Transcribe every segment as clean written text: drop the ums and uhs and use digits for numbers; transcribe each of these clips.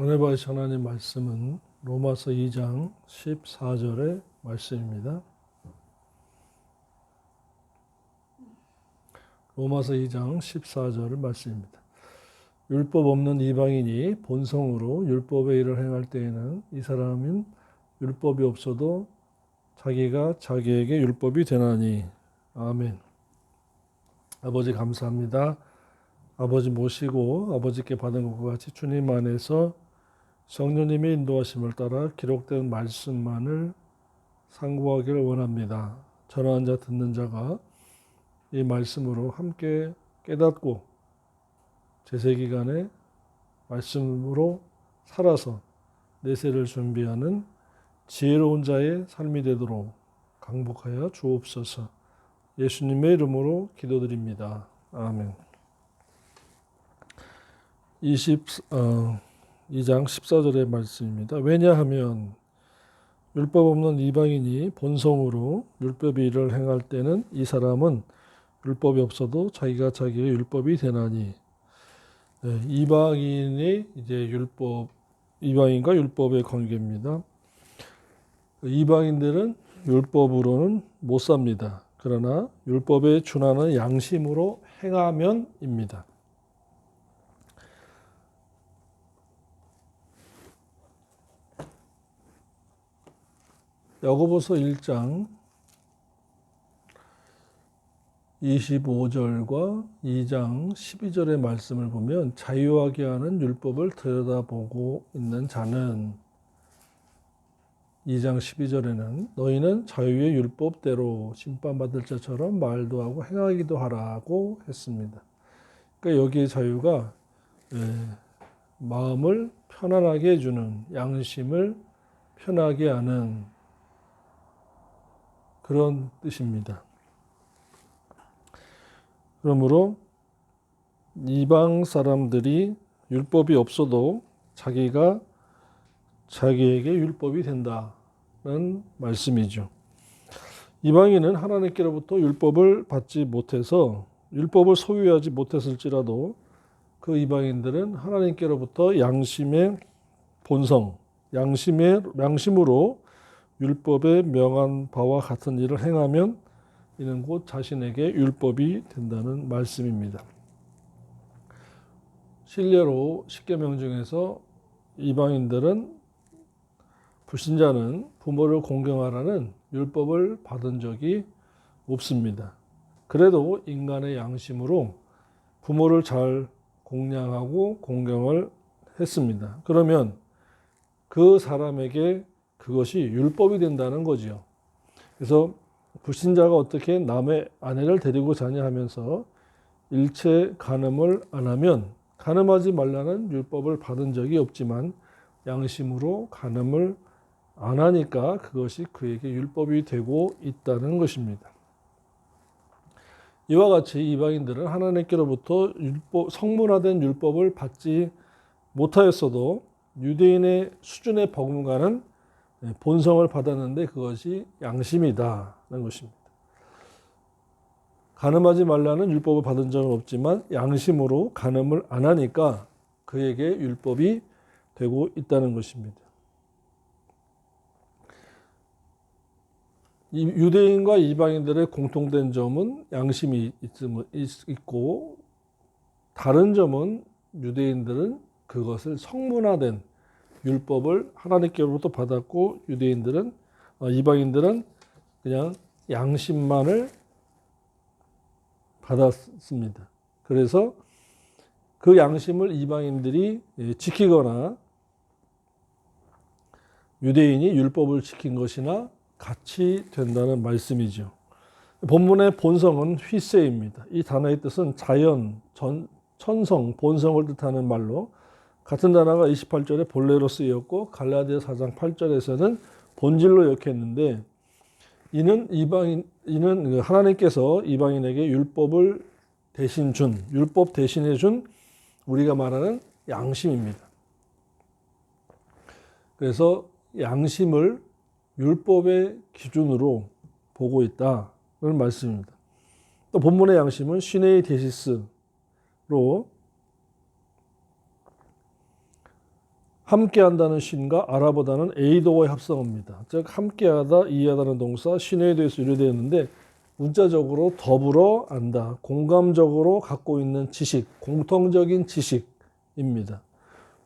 오늘 볼 하나님 말씀은 로마서 2장 14절의 말씀입니다. 로마서 2장 14절의 말씀입니다. 율법 없는 이방인이 본성으로 율법의 일을 행할 때에는 이 사람은 율법이 없어도 자기가 자기에게 율법이 되나니. 아멘. 아버지 감사합니다. 아버지 모시고 아버지께 받은 것과 같이 주님 안에서 성령님의 인도하심을 따라 기록된 말씀만을 상고하기를 원합니다. 전하는 자 듣는 자가 이 말씀으로 함께 깨닫고 제세기간에 말씀으로 살아서 내세를 준비하는 지혜로운 자의 삶이 되도록 강복하여 주옵소서. 예수님의 이름으로 기도드립니다. 아멘. 2장 14절의 말씀입니다. 왜냐하면 율법 없는 이방인이 본성으로 율법의 일을 행할 때는 이 사람은 율법이 없어도 자기가 자기의 율법이 되나니. 네, 이방인이 이제 이방인과 율법의 관계입니다. 이방인들은 율법으로는 못 삽니다. 그러나 율법에 준하는 양심으로 행하면입니다. 야고보서 1장 25절과 2장 12절의 말씀을 보면 자유하게 하는 율법을 들여다보고 있는 자는 2장 12절에는 너희는 자유의 율법대로 심판받을 자처럼 말도 하고 행하기도 하라고 했습니다. 그러니까 여기의 자유가 마음을 편안하게 해주는, 양심을 편하게 하는 그런 뜻입니다. 그러므로 이방 사람들이 율법이 없어도 자기가 자기에게 율법이 된다는 말씀이죠. 이방인은 하나님께로부터 율법을 받지 못해서 율법을 소유하지 못했을지라도 그 이방인들은 하나님께로부터 양심의 본성, 양심으로 율법에 명한 바와 같은 일을 행하면 이는 곧 자신에게 율법이 된다는 말씀입니다. 실례로 십계명 중에서 이방인들은 불신자는 부모를 공경하라는 율법을 받은 적이 없습니다. 그래도 인간의 양심으로 부모를 잘 공양하고 공경을 했습니다. 그러면 그 사람에게 그것이 율법이 된다는 거지요. 그래서 불신자가 어떻게 남의 아내를 데리고 자냐 하면서 일체 간음을 안 하면 간음하지 말라는 율법을 받은 적이 없지만 양심으로 간음을 안 하니까 그것이 그에게 율법이 되고 있다는 것입니다. 이와 같이 이방인들은 하나님께로부터 성문화된 율법을 받지 못하였어도 유대인의 수준에 버금가는 본성을 받았는데 그것이 양심이다는 것입니다. 간음하지 말라는 율법을 받은 적은 없지만 양심으로 간음을 안 하니까 그에게 율법이 되고 있다는 것입니다. 유대인과 이방인들의 공통된 점은 양심이 있고 다른 점은 유대인들은 그것을 성문화된 율법을 하나님께로부터 받았고 이방인들은 그냥 양심만을 받았습니다. 그래서 그 양심을 이방인들이 지키거나 유대인이 율법을 지킨 것이나 같이 된다는 말씀이죠. 본문의 본성은 휘세입니다. 이 단어의 뜻은 자연, 천성, 본성을 뜻하는 말로 같은 단어가 28절에 본래로 쓰였고 갈라디아 4장 8절에서는 본질로 역했는데 이는 하나님께서 이방인에게 율법 대신해 준 우리가 말하는 양심입니다. 그래서 양심을 율법의 기준으로 보고 있다는 말씀입니다. 또 본문의 양심은 시네이 데시스로 함께한다는 쉰과 알아보다는 에이도어의 합성어입니다. 즉 함께하다, 이해하다는 동사 쉰에 대해서 유래되었는데 문자적으로 더불어 안다, 공감적으로 갖고 있는 지식, 공통적인 지식입니다.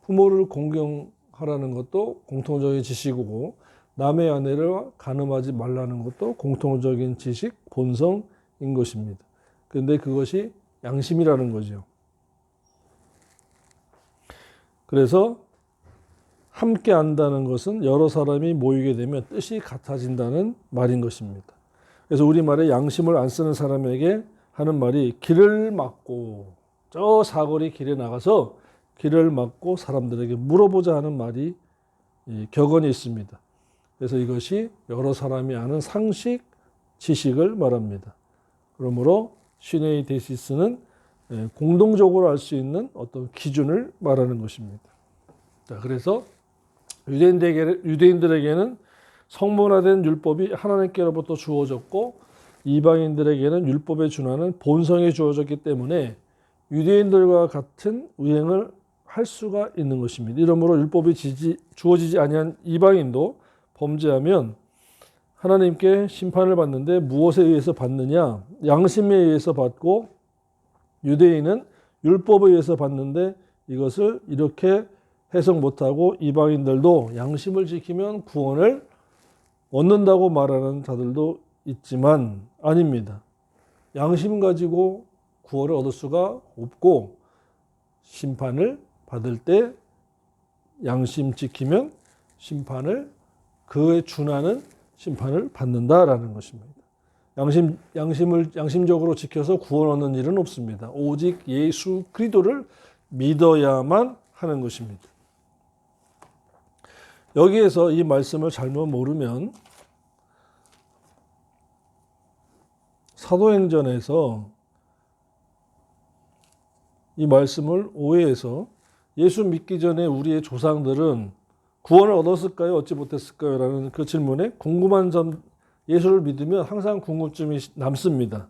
부모를 공경하라는 것도 공통적인 지식이고 남의 아내를 간음하지 말라는 것도 공통적인 지식, 본성인 것입니다. 그런데 그것이 양심이라는 거죠. 그래서 함께 안다는 것은 여러 사람이 모이게 되면 뜻이 같아진다는 말인 것입니다. 그래서 우리말에 양심을 안 쓰는 사람에게 하는 말이 길을 막고 저 사거리 길에 나가서 길을 막고 사람들에게 물어보자 하는 말이 격언이 있습니다. 그래서 이것이 여러 사람이 아는 상식, 지식을 말합니다. 그러므로 시네이데시스는 공동적으로 알 수 있는 어떤 기준을 말하는 것입니다. 자, 그래서 유대인들에게는 성문화된 율법이 하나님께로부터 주어졌고 이방인들에게는 율법에 준하는 본성이 주어졌기 때문에 유대인들과 같은 의행을 할 수가 있는 것입니다. 이러므로 율법이 주어지지 아니한 이방인도 범죄하면 하나님께 심판을 받는데 무엇에 의해서 받느냐? 양심에 의해서 받고 유대인은 율법에 의해서 받는데 이것을 이렇게 해석 못하고 이방인들도 양심을 지키면 구원을 얻는다고 말하는 자들도 있지만 아닙니다. 양심 가지고 구원을 얻을 수가 없고 심판을 받을 때 양심 지키면 심판을 그에 준하는 심판을 받는다라는 것입니다. 양심적으로 지켜서 구원 얻는 일은 없습니다. 오직 예수 그리스도를 믿어야만 하는 것입니다. 여기에서 이 말씀을 잘못 모르면 사도행전에서 이 말씀을 오해해서 예수 믿기 전에 우리의 조상들은 구원을 얻었을까요? 얻지 못했을까요? 라는 그 질문에 궁금한 점, 예수를 믿으면 항상 궁금증이 남습니다.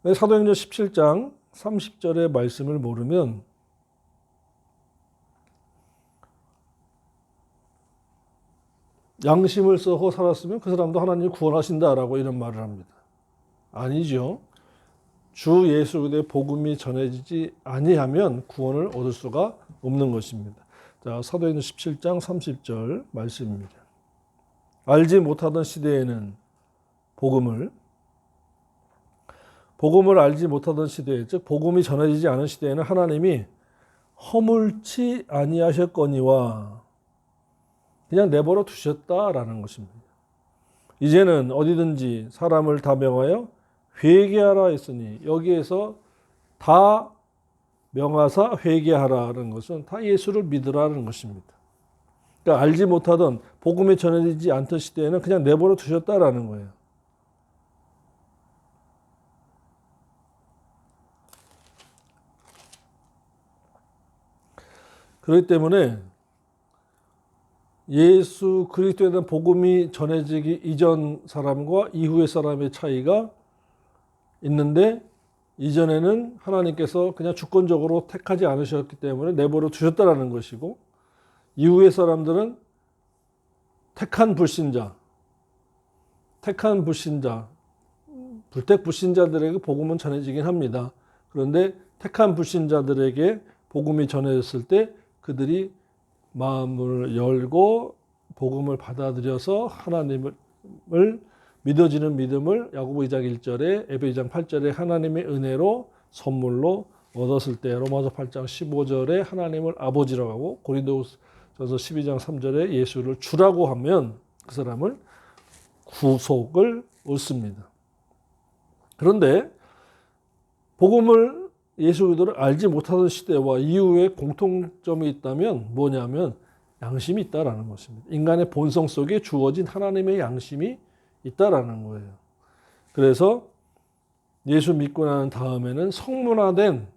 사도행전 17장 30절의 말씀을 모르면 양심을 써서 살았으면 그 사람도 하나님이 구원하신다라고 이런 말을 합니다. 아니죠. 주 예수 그리스도의 복음이 전해지지 아니하면 구원을 얻을 수가 없는 것입니다. 자, 사도행전 17장 30절 말씀입니다. 알지 못하던 시대에는 복음을 알지 못하던 시대에, 즉 복음이 전해지지 않은 시대에는 하나님이 허물치 아니하셨거니와 그냥 내버려 두셨다라는 것입니다. 이제는 어디든지 사람을 다 명하여 회개하라 했으니 여기에서 다 명하사 회개하라는 것은 다 예수를 믿으라는 것입니다. 그러니까 알지 못하던 복음이 전해지지 않던 시대에는 그냥 내버려 두셨다라는 거예요. 그렇기 때문에 예수 그리스도에 대한 복음이 전해지기 이전 사람과 이후의 사람의 차이가 있는데 이전에는 하나님께서 그냥 주권적으로 택하지 않으셨기 때문에 내버려 두셨다라는 것이고 이후의 사람들은 택한 불신자, 불택 불신자들에게 복음은 전해지긴 합니다. 그런데 택한 불신자들에게 복음이 전해졌을 때 그들이 마음을 열고 복음을 받아들여서 하나님을 믿어지는 믿음을 야고보 2장 1절에 에베 2장 8절에 하나님의 은혜로 선물로 얻었을 때 로마서 8장 15절에 하나님을 아버지라고 하고 고린도전서 12장 3절에 예수를 주라고 하면 그 사람을 구속을 얻습니다. 그런데 복음을 예수 그리스도를 알지 못하던 시대와 이후에 공통점이 있다면 뭐냐면 양심이 있다라는 것입니다. 인간의 본성 속에 주어진 하나님의 양심이 있다라는 거예요. 그래서 예수 믿고 난 다음에는 성문화된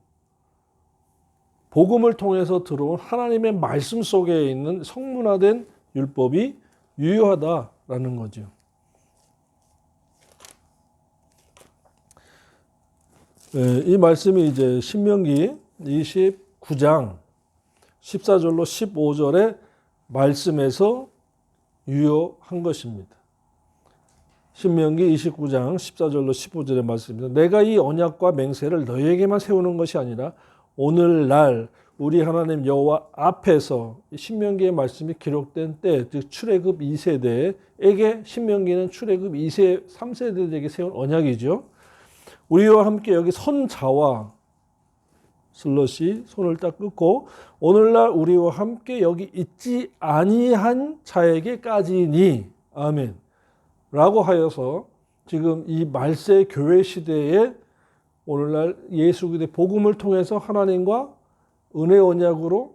복음을 통해서 들어온 하나님의 말씀 속에 있는 성문화된 율법이 유효하다라는 거죠. 이 말씀이 이제 신명기 29장 14절로 15절의 말씀에서 유효한 것입니다. 신명기 29장 14절로 15절의 말씀입니다. 내가 이 언약과 맹세를 너희에게만 세우는 것이 아니라 오늘날 우리 하나님 여호와 앞에서 신명기의 말씀이 기록된 때, 즉 출애굽 2세대에게 신명기는 출애굽 2세, 3세대에게 세운 언약이죠. 우리와 함께 여기 선자와 슬롯이 손을 딱 끊고 오늘날 우리와 함께 여기 있지 아니한 자에게까지니 아멘 라고 하여서 지금 이 말세 교회 시대에 오늘날 예수 그리스도의 복음을 통해서 하나님과 은혜 언약으로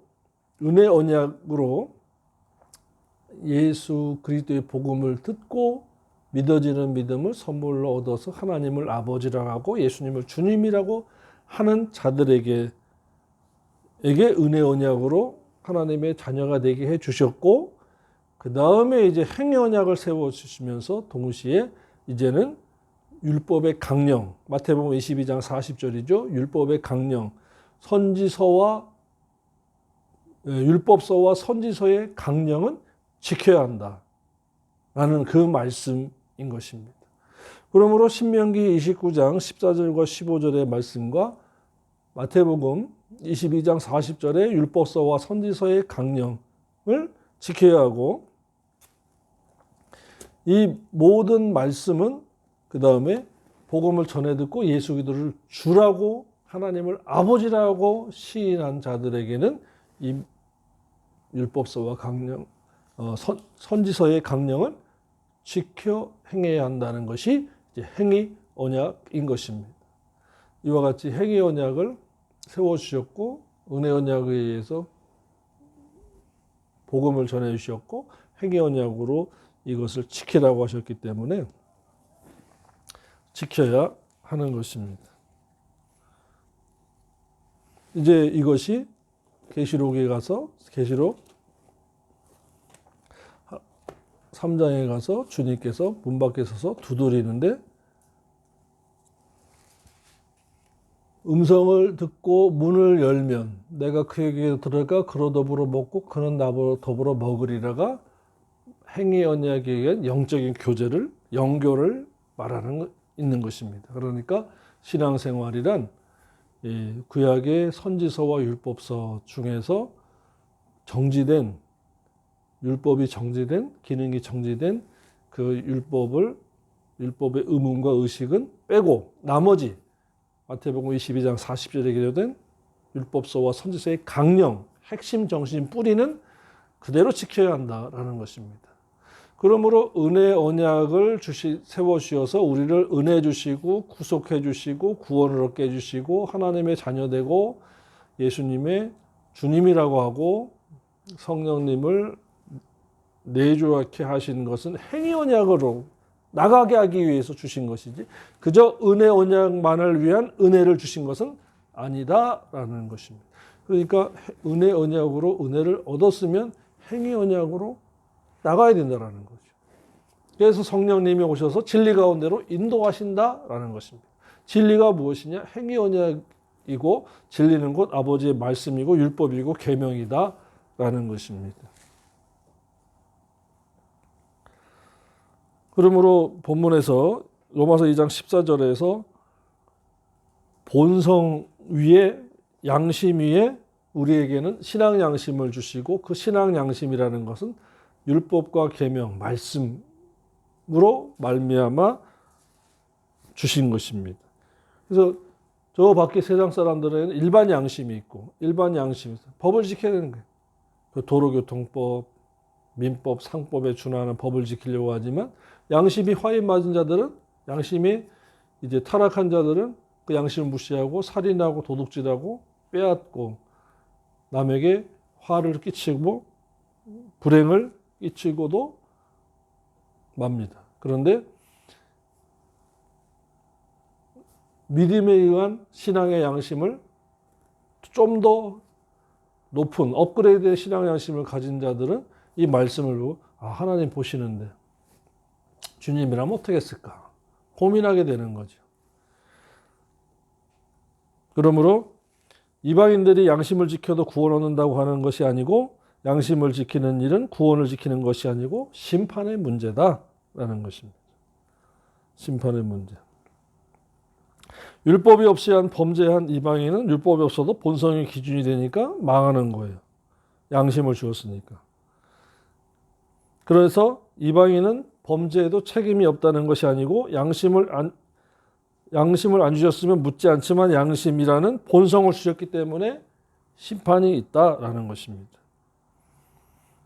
예수 그리스도의 복음을 듣고 믿어지는 믿음을 선물로 얻어서 하나님을 아버지라고 하고 예수님을 주님이라고 하는 자들에게 은혜 언약으로 하나님의 자녀가 되게 해 주셨고, 그 다음에 이제 행위 언약을 세워 주시면서 동시에 이제는 율법의 강령, 마태복음 22장 40절이죠. 율법의 강령, 율법서와 선지서의 강령은 지켜야 한다라는 그 말씀인 것입니다. 그러므로 신명기 29장 14절과 15절의 말씀과 마태복음 22장 40절의 율법서와 선지서의 강령을 지켜야 하고, 이 모든 말씀은 그 다음에 복음을 전해 듣고 예수 그리스도를 주라고 하나님을 아버지라고 시인한 자들에게는 이 율법서와 강령, 선지서의 강령을 지켜 행해야 한다는 것이 이제 행위 언약인 것입니다. 이와 같이 행위 언약을 세워주셨고 은혜 언약에 의해서 복음을 전해주셨고 행위 언약으로 이것을 지키라고 하셨기 때문에 지켜야 하는 것입니다. 이제 이것이 계시록에 가서 계시록 3장에 가서 주님께서 문 밖에 서서 두드리는데 음성을 듣고 문을 열면 내가 그에게 들어가 그로 더불어 먹고 그는 나로 더불어 먹으리라가 행위 언약에 의한 영적인 교제를 영교를 말하는 있는 것입니다. 그러니까 신앙생활이란 구약의 선지서와 율법서 중에서 정지된 율법이 정지된 기능이 정지된 그 율법의 의문과 의식은 빼고 나머지 마태복음 22장 40절에 기록된 율법서와 선지서의 강령, 핵심 정신 뿌리는 그대로 지켜야 한다라는 것입니다. 그러므로 은혜 언약을 세워주셔서 우리를 은혜 주시고 구속해 주시고 구원을 얻게 해주시고 하나님의 자녀되고 예수님의 주님이라고 하고 성령님을 내주하게 하신 것은 행위 언약으로 나가게 하기 위해서 주신 것이지 그저 은혜 언약만을 위한 은혜를 주신 것은 아니다라는 것입니다. 그러니까 은혜 언약으로 은혜를 얻었으면 행위 언약으로 나가야 된다라는 거죠. 그래서 성령님이 오셔서 진리 가운데로 인도하신다라는 것입니다. 진리가 무엇이냐? 행위 언약이고 진리는 곧 아버지의 말씀이고 율법이고 계명이다라는 것입니다. 그러므로 본문에서 로마서 2장 14절에서 본성 위에 양심 위에 우리에게는 신앙 양심을 주시고 그 신앙 양심이라는 것은 율법과 계명, 말씀으로 말미암아 주신 것입니다. 그래서 저 밖에 세상 사람들에게는 일반 양심이 있고 일반 양심이 있어요. 법을 지켜야 되는 거예요. 그 도로교통법, 민법, 상법에 준하는 법을 지키려고 하지만 양심이 화인 맞은 자들은 양심이 이제 타락한 자들은 그 양심을 무시하고 살인하고 도둑질하고 빼앗고 남에게 화를 끼치고 불행을 끼치고도 맙니다. 그런데 믿음에 의한 신앙의 양심을 좀 더 높은 업그레이드된 신앙 양심을 가진 자들은 이 말씀을 보고 하나님 보시는데 주님이라면 어떻게 했을까 고민하게 되는 거죠. 그러므로 이방인들이 양심을 지켜도 구원 얻는다고 하는 것이 아니고 양심을 지키는 일은 구원을 지키는 것이 아니고 심판의 문제다라는 것입니다. 심판의 문제. 율법이 없이 한 범죄한 이방인은 율법이 없어도 본성이 기준이 되니까 망하는 거예요. 양심을 주었으니까. 그래서 이방인은 범죄에도 책임이 없다는 것이 아니고 양심을 안 주셨으면 묻지 않지만 양심이라는 본성을 주셨기 때문에 심판이 있다라는 것입니다.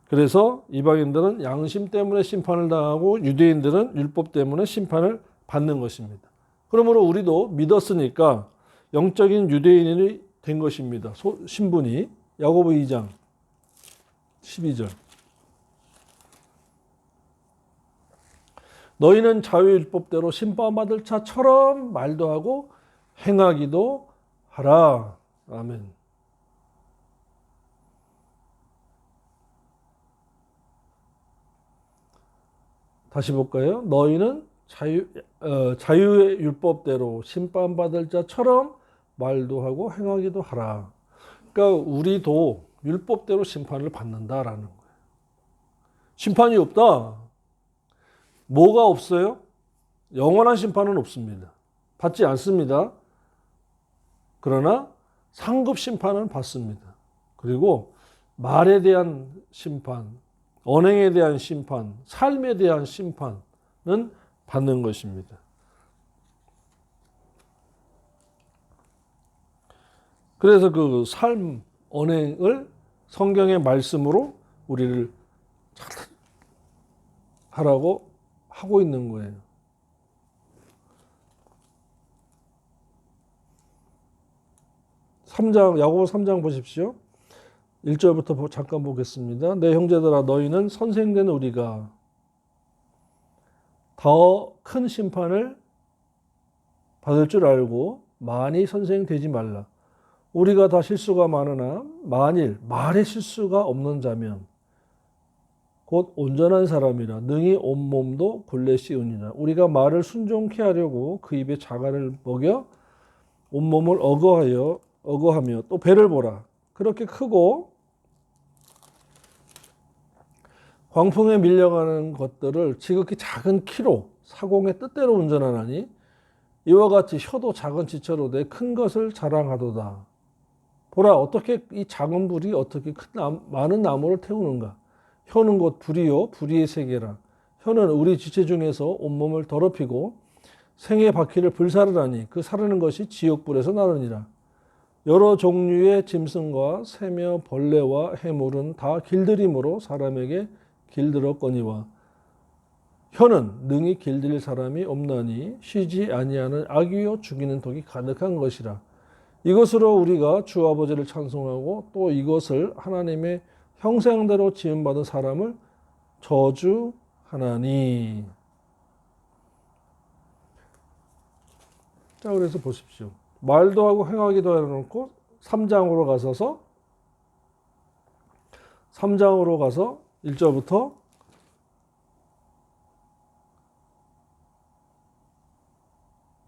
그래서 이방인들은 양심 때문에 심판을 당하고 유대인들은 율법 때문에 심판을 받는 것입니다. 그러므로 우리도 믿었으니까 영적인 유대인이 된 것입니다. 신분이. 야고보 2장 12절. 너희는 자유율법대로 심판받을 자처럼 말도 하고 행하기도 하라. 아멘. 다시 볼까요? 너희는 자유의 율법대로 심판받을 자처럼 말도 하고 행하기도 하라. 그러니까 우리도 율법대로 심판을 받는다라는 거예요. 심판이 없다. 뭐가 없어요? 영원한 심판은 없습니다. 받지 않습니다. 그러나 상급 심판은 받습니다. 그리고 말에 대한 심판, 언행에 대한 심판, 삶에 대한 심판은 받는 것입니다. 그래서 그 삶, 언행을 성경의 말씀으로 우리를 하라고 하고 있는 거예요. 야고보 3장 보십시오. 1절부터 잠깐 보겠습니다. 내 형제들아 너희는 선생된 우리가 더 큰 심판을 받을 줄 알고 많이 선생되지 말라. 우리가 다 실수가 많으나 만일 말에 실수가 없는 자면 곧 온전한 사람이라 능히 온몸도 굴레 씌우니라. 우리가 말을 순종케 하려고 그 입에 자갈을 먹여 온몸을 어거하며 또 배를 보라. 그렇게 크고 광풍에 밀려가는 것들을 지극히 작은 키로 사공의 뜻대로 운전하나니 이와 같이 혀도 작은 지체로 내 큰 것을 자랑하도다. 보라 어떻게 이 작은 불이 어떻게 많은 나무를 태우는가. 혀는 곧 불이요 불의의 세계라. 혀는 우리 지체 중에서 온몸을 더럽히고 생의 바퀴를 불사르라니 그 사르는 것이 지옥불에서 나르니라. 여러 종류의 짐승과 새며 벌레와 해물은 다 길들임으로 사람에게 길들었거니와 혀는 능히 길들일 사람이 없나니 쉬지 아니하는 악이요 죽이는 독이 가득한 것이라. 이것으로 우리가 주 아버지를 찬송하고 또 이것을 하나님의 형상대로 지음받은 사람을 저주하나니. 자, 그래서 보십시오. 말도 하고 행하기도 해놓고 3장으로 가서 1절부터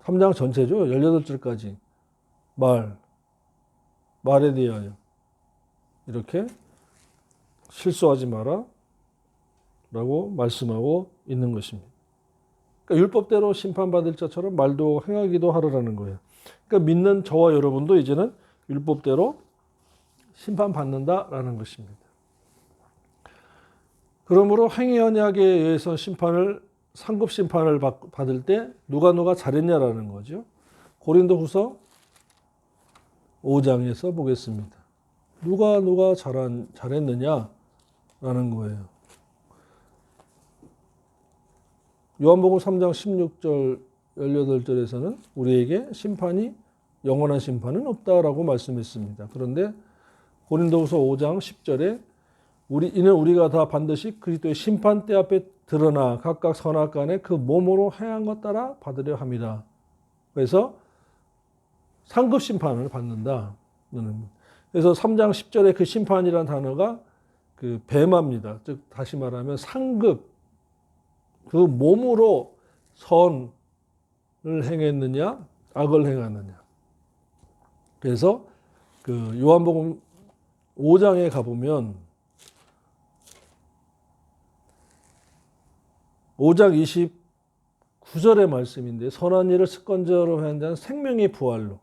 3장 전체죠. 18절까지 말에 대하여 이렇게 실수하지 마라 라고 말씀하고 있는 것입니다. 그러니까 율법대로 심판받을 자처럼 말도 행하기도 하라는 거예요. 그러니까 믿는 저와 여러분도 이제는 율법대로 심판받는다라는 것입니다. 그러므로 행위 언약에 의해서 상급 심판을 받을 때 누가 잘했냐라는 거죠. 고린도후서 5장에서 보겠습니다. 누가 잘했느냐라는 거예요. 요한복음 3장 16절 18절에서는 우리에게 영원한 심판은 없다라고 말씀했습니다. 그런데 고린도후서 5장 10절에 이는 우리가 다 반드시 그리스도의 심판대 앞에 드러나 각각 선악간에 그 몸으로 행한 것 따라 받으려 합니다. 그래서 상급 심판을 받는다. 그래서 3장 10절에 그 심판이라는 단어가 그 뱀합니다. 즉 다시 말하면 상급, 그 몸으로 선을 행했느냐 악을 행하느냐. 그래서 그 요한복음 5장에 가보면 5장 29절의 말씀인데 선한 일을 습관적으로 하는 자는 생명의 부활로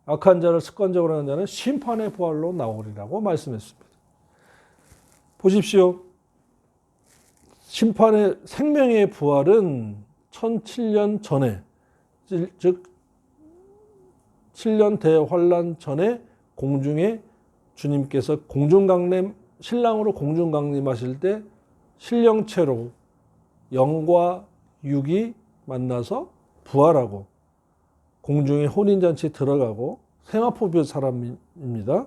악한 자를 습관적으로 하는 자는 심판의 부활로 나오리라고 말씀했습니다. 보십시오. 심판의 생명의 부활은 1007년 전에 즉 7년 대환란 전에 공중에 주님께서 공중강림 신랑으로 공중강림하실 때 신령체로 영과 육이 만나서 부활하고 공중에 혼인잔치에 들어가고 세마포비의 사람입니다.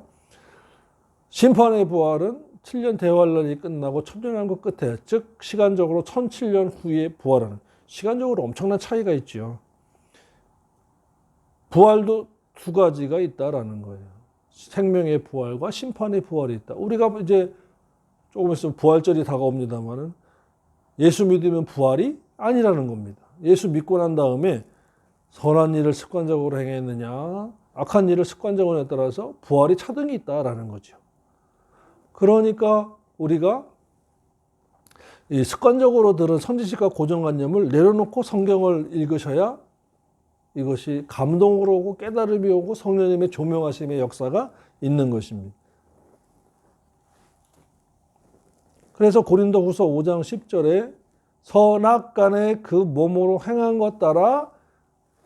심판의 부활은 7년 대환란이 끝나고 천년왕국 끝에 즉 시간적으로 1007년 후에 부활하는 시간적으로 엄청난 차이가 있죠. 부활도 두 가지가 있다라는 거예요. 생명의 부활과 심판의 부활이 있다. 우리가 이제 조금 있으면 부활절이 다가옵니다만은 예수 믿으면 부활이 아니라는 겁니다. 예수 믿고 난 다음에 선한 일을 습관적으로 행했느냐, 악한 일을 습관적으로 했느냐에 따라서 부활이 차등이 있다라는 거죠. 그러니까 우리가 이 습관적으로 들은 선지식과 고정관념을 내려놓고 성경을 읽으셔야 이것이 감동으로 오고 깨달음이 오고 성령님의 조명하심의 역사가 있는 것입니다. 그래서 고린도후서 5장 10절에 선악간에 그 몸으로 행한 것 따라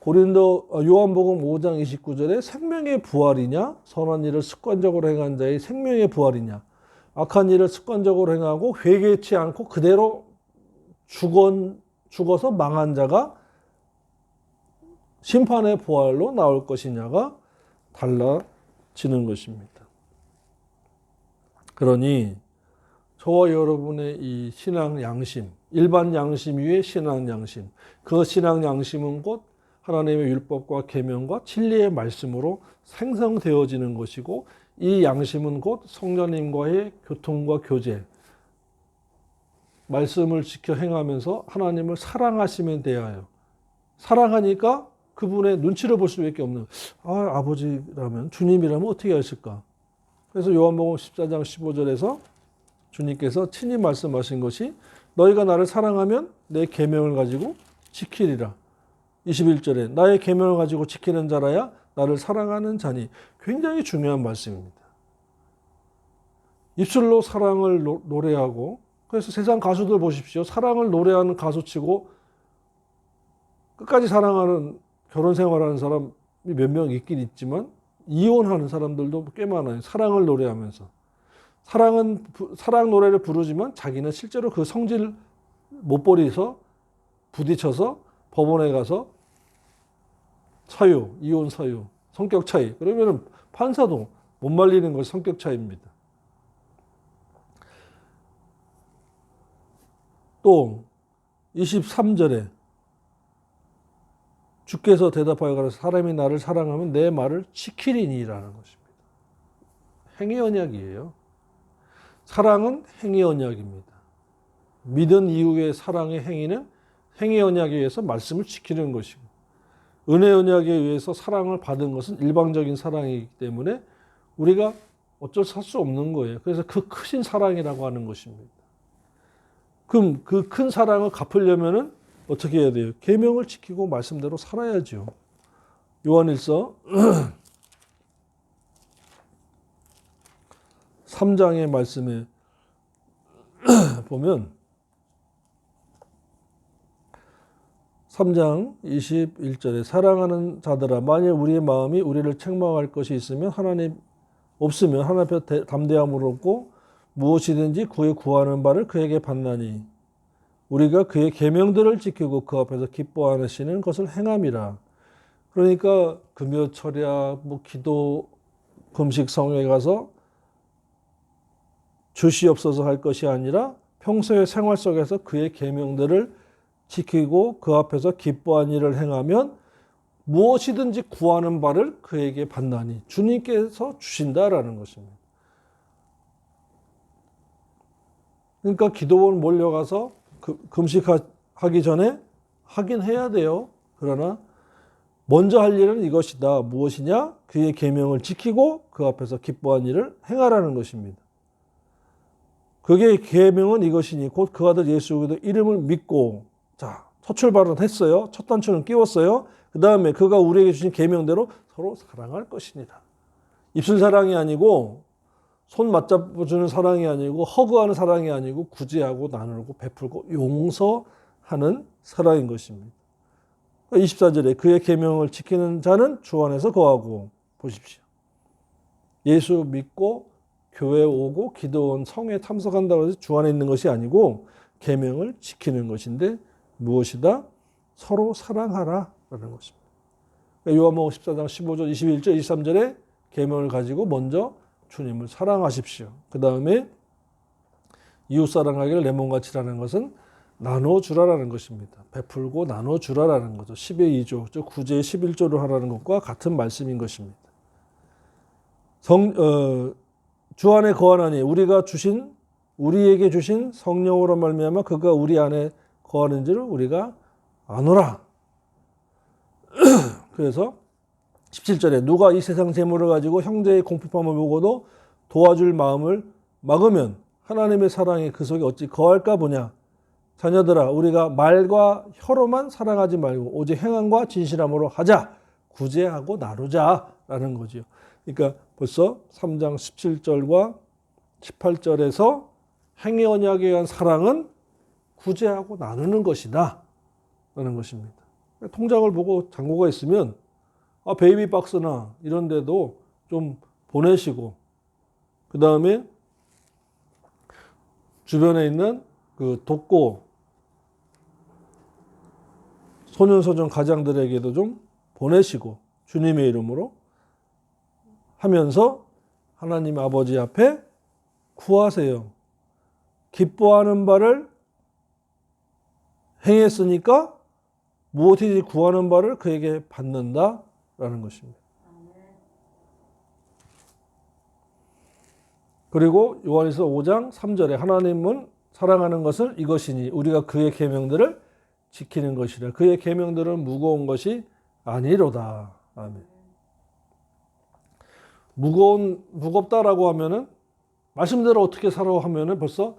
요한복음 5장 29절에 생명의 부활이냐 선한 일을 습관적으로 행한 자의 생명의 부활이냐 악한 일을 습관적으로 행하고 회개치 않고 그대로 죽어서 망한 자가 심판의 부활로 나올 것이냐가 달라지는 것입니다. 그러니 저와 여러분의 이 신앙 양심, 일반 양심 위에 신앙 양심, 그 신앙 양심은 곧 하나님의 율법과 계명과 진리의 말씀으로 생성되어지는 것이고 이 양심은 곧 성령님과의 교통과 교제, 말씀을 지켜 행하면서 하나님을 사랑하시면 대하여 사랑하니까 그분의 눈치를 볼 수밖에 없는 아버지라면 주님이라면 어떻게 하실까? 그래서 요한복음 14장 15절에서 주님께서 친히 말씀하신 것이 너희가 나를 사랑하면 내 계명을 가지고 지키리라. 21절에 나의 계명을 가지고 지키는 자라야 나를 사랑하는 자니 굉장히 중요한 말씀입니다. 입술로 사랑을 노래하고 그래서 세상 가수들 보십시오. 사랑을 노래하는 가수치고 끝까지 사랑하는 결혼 생활하는 사람이 몇 명 있긴 있지만 이혼하는 사람들도 꽤 많아요. 사랑을 노래하면서. 사랑 노래를 부르지만 자기는 실제로 그 성질 못 버리서 부딪혀서 법원에 가서 사유, 이혼 사유, 성격 차이. 그러면 판사도 못 말리는 것이 성격 차이입니다. 또 23절에 주께서 대답하여 가라사대 사람이 나를 사랑하면 내 말을 지키리니라는 것입니다. 행위 언약이에요. 사랑은 행위 언약입니다. 믿은 이후의 사랑의 행위는 행위 언약에 의해서 말씀을 지키는 것이고 은혜 언약에 의해서 사랑을 받은 것은 일방적인 사랑이기 때문에 우리가 어쩔 수 할 수 없는 거예요. 그래서 그 크신 사랑이라고 하는 것입니다. 그럼 그 큰 사랑을 갚으려면은 어떻게 해야 돼요? 계명을 지키고 말씀대로 살아야죠. 요한일서 3장의 말씀에 보면 3장 21절에 사랑하는 자들아 만일 우리의 마음이 우리를 책망할 것이 있으면 하나님 앞에 담대함으로 얻고 무엇이든지 그의 구하는 바를 그에게 받나니 우리가 그의 계명들을 지키고 그 앞에서 기뻐하시는 것을 행함이라. 그러니까 금요 철야 기도 금식 성회에 가서 주시옵소서 할 것이 아니라 평소의 생활 속에서 그의 계명들을 지키고 그 앞에서 기뻐한 일을 행하면 무엇이든지 구하는 바를 그에게 받나니 주님께서 주신다라는 것입니다. 그러니까 기도원 몰려가서 금식하기 전에 하긴 해야 돼요. 그러나 먼저 할 일은 이것이다. 무엇이냐? 그의 계명을 지키고 그 앞에서 기뻐한 일을 행하라는 것입니다. 그의 계명은 이것이니 곧 그 아들 예수 그리스도 이름을 믿고, 자, 첫 출발은 했어요. 첫 단추는 끼웠어요. 그 다음에 그가 우리에게 주신 계명대로 서로 사랑할 것이니라. 입술 사랑이 아니고, 손 맞잡아주는 사랑이 아니고, 허그하는 사랑이 아니고, 구제하고 나누고 베풀고 용서하는 사랑인 것입니다. 24절에 그의 계명을 지키는 자는 주 안에서 거하고, 보십시오. 예수 믿고 교회 오고 기도원 성에 참석한다고 해서 주 안에 있는 것이 아니고 계명을 지키는 것인데 무엇이다? 서로 사랑하라라는 것입니다. 요한복음 14장 15절, 21절, 23절에 계명을 가지고 먼저 주님을 사랑하십시오. 그 다음에 이웃 사랑하기를 내 몸같이라는 것은 나눠주라라는 것입니다. 베풀고 나눠주라라는 거죠. 10의 2조, 즉 구제의 11조를 하라는 것과 같은 말씀인 것입니다. 주 안에 거하나니 우리에게 주신 성령으로 말미암아 그가 우리 안에 거하는지를 우리가 아노라. 그래서 17절에 누가 이 세상 재물을 가지고 형제의 공핍함을 보고도 도와줄 마음을 막으면 하나님의 사랑이 그 속에 어찌 거할까 보냐. 자녀들아 우리가 말과 혀로만 사랑하지 말고 오직 행함과 진실함으로 하자. 구제하고 나누자라는 거죠. 그러니까 벌써 3장 17절과 18절에서 행위 언약에 의한 사랑은 구제하고 나누는 것이다 라는 것입니다. 통장을 보고 잔고가 있으면 베이비 박스나 이런 데도 좀 보내시고 그 다음에 주변에 있는 그 독고 소년소년 가장들에게도 좀 보내시고 주님의 이름으로 하면서 하나님 아버지 앞에 구하세요. 기뻐하는 바를 행했으니까 무엇이든지 구하는 바를 그에게 받는다라는 것입니다. 그리고 요한일서 5장 3절에 하나님은 사랑하는 것은 이것이니 우리가 그의 계명들을 지키는 것이라. 그의 계명들은 무거운 것이 아니로다. 아멘. 무겁다라고 하면은 말씀대로 어떻게 살아 하면은 벌써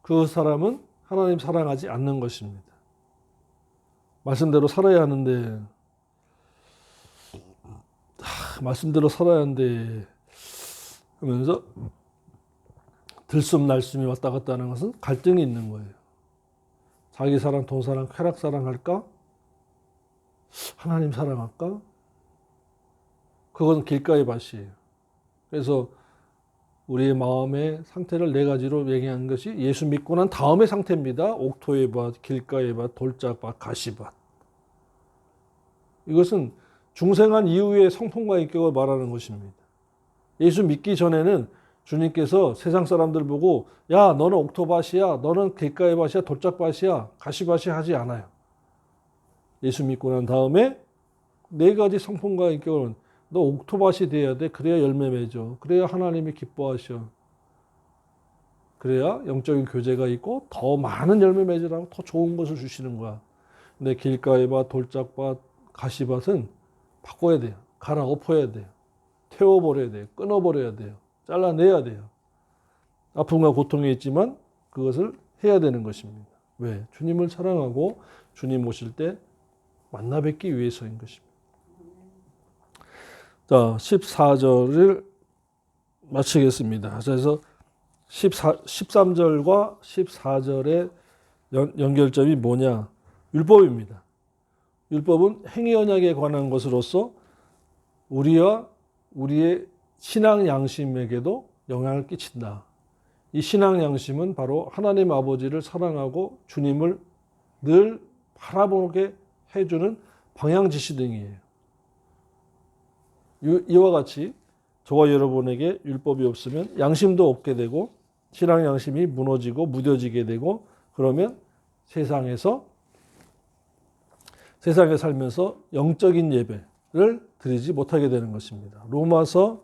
그 사람은 하나님 사랑하지 않는 것입니다. 말씀대로 살아야 하는데 말씀대로 살아야 하는데 하면서 들숨 날숨이 왔다 갔다 하는 것은 갈등이 있는 거예요. 자기 사랑, 돈 사랑, 쾌락 사랑 할까? 하나님 사랑할까? 그건 길가의 밭이에요. 그래서 우리의 마음의 상태를 네 가지로 얘기하는 것이 예수 믿고 난 다음의 상태입니다. 옥토의 밭, 길가의 밭, 돌짝밭, 가시밭. 이것은 중생한 이후의 성품과 인격을 말하는 것입니다. 예수 믿기 전에는 주님께서 세상 사람들 보고 야 너는 옥토밭이야, 너는 길가의 밭이야, 돌짝밭이야, 가시밭이야 하지 않아요. 예수 믿고 난 다음에 네 가지 성품과 인격은 너 옥토밭이 돼야 돼. 그래야 열매 맺어. 그래야 하나님이 기뻐하셔. 그래야 영적인 교제가 있고 더 많은 열매 맺으라고 더 좋은 것을 주시는 거야. 근데 길가의 밭, 돌짝밭, 가시밭은 바꿔야 돼요. 갈아엎어야 돼요. 태워버려야 돼요. 끊어버려야 돼요. 잘라내야 돼요. 아픔과 고통이 있지만 그것을 해야 되는 것입니다. 왜? 주님을 사랑하고 주님 오실 때 만나 뵙기 위해서인 것입니다. 자, 14절을 마치겠습니다. 그래서 13절과 14절의 연결점이 뭐냐? 율법입니다. 율법은 행위 언약에 관한 것으로서 우리와 우리의 신앙 양심에게도 영향을 끼친다. 이 신앙 양심은 바로 하나님 아버지를 사랑하고 주님을 늘 바라보게 해주는 방향 지시등이에요. 이와 같이 저와 여러분에게 율법이 없으면 양심도 없게 되고 신앙 양심이 무너지고 무뎌지게 되고 그러면 세상에 살면서 영적인 예배를 드리지 못하게 되는 것입니다. 로마서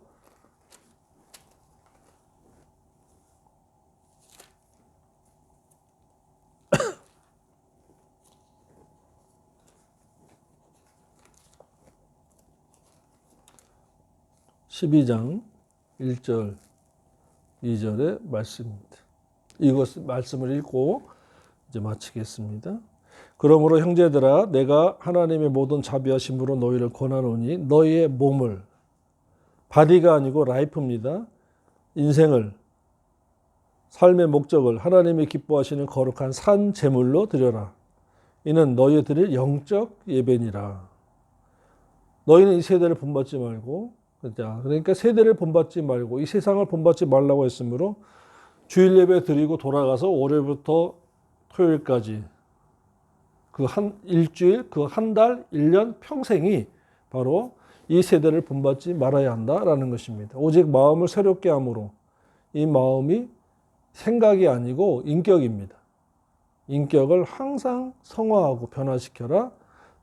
12장 1절 2절의 말씀입니다. 이것 말씀을 읽고 이제 마치겠습니다. 그러므로 형제들아 내가 하나님의 모든 자비하심으로 너희를 권하노니 너희의 몸을 바디가 아니고 라이프입니다. 인생을 삶의 목적을 하나님이 기뻐하시는 거룩한 산 제물로 드려라. 이는 너희 드릴 영적 예배니라. 너희는 이 세대를 본받지 말고 그러니까 세대를 본받지 말고 이 세상을 본받지 말라고 했으므로 주일 예배 드리고 돌아가서 월요일부터 토요일까지 그 한 일주일, 그 한 달, 1년, 평생이 바로 이 세대를 본받지 말아야 한다라는 것입니다. 오직 마음을 새롭게 함으로 이 마음이 생각이 아니고 인격입니다. 인격을 항상 성화하고 변화시켜라.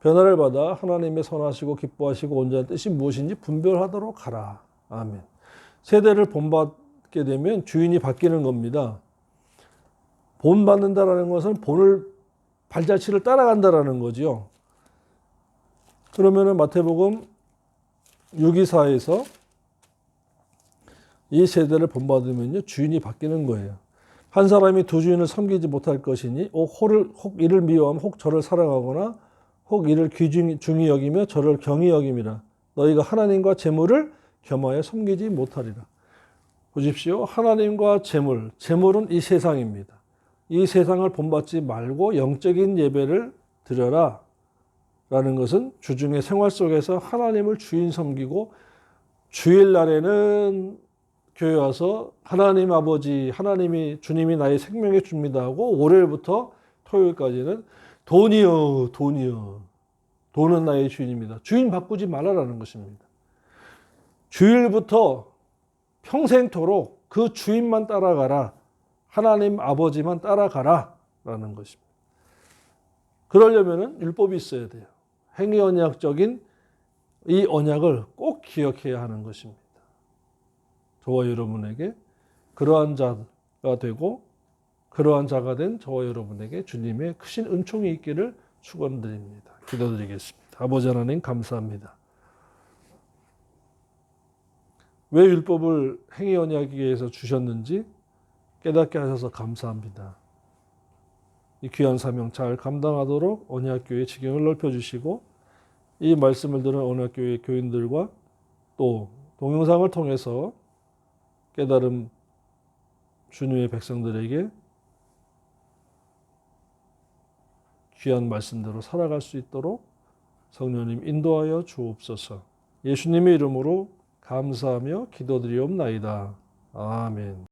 변화를 받아 하나님의 선하시고 기뻐하시고 온전한 뜻이 무엇인지 분별하도록 하라. 아멘. 세대를 본받게 되면 주인이 바뀌는 겁니다. 본받는다라는 것은 본을 발자취를 따라간다라는 거죠. 그러면은 마태복음 624에서 이 세대를 본받으면요 주인이 바뀌는 거예요. 한 사람이 두 주인을 섬기지 못할 것이니 혹 이를 미워하면 혹 저를 사랑하거나 혹 이를 중히 여기며 저를 경히 여김이라. 너희가 하나님과 재물을 겸하여 섬기지 못하리라. 보십시오. 하나님과 재물은 이 세상입니다. 이 세상을 본받지 말고 영적인 예배를 드려라 라는 것은 주중의 생활 속에서 하나님을 주인 섬기고 주일날에는 교회 와서 하나님 아버지, 주님이 나의 생명의 주입니다 하고 월요일부터 토요일까지는 돈이요. 돈은 나의 주인입니다. 주인 바꾸지 말라라는 것입니다. 주일부터 평생토록 그 주인만 따라가라. 하나님 아버지만 따라가라 라는 것입니다. 그러려면 율법이 있어야 돼요. 행위 언약적인 이 언약을 꼭 기억해야 하는 것입니다. 저와 여러분에게 그러한 자가 되고 그러한 자가 된 저와 여러분에게 주님의 크신 은총이 있기를 축원드립니다. 기도드리겠습니다. 아버지 하나님 감사합니다. 왜 율법을 행위 언약에 의해서 주셨는지 깨닫게 하셔서 감사합니다. 이 귀한 사명 잘 감당하도록 언약교회 지경을 넓혀주시고 이 말씀을 들은 언약교회 교인들과 또 동영상을 통해서 깨달음 주님의 백성들에게 귀한 말씀대로 살아갈 수 있도록 성령님 인도하여 주옵소서. 예수님의 이름으로 감사하며 기도드리옵나이다. 아멘.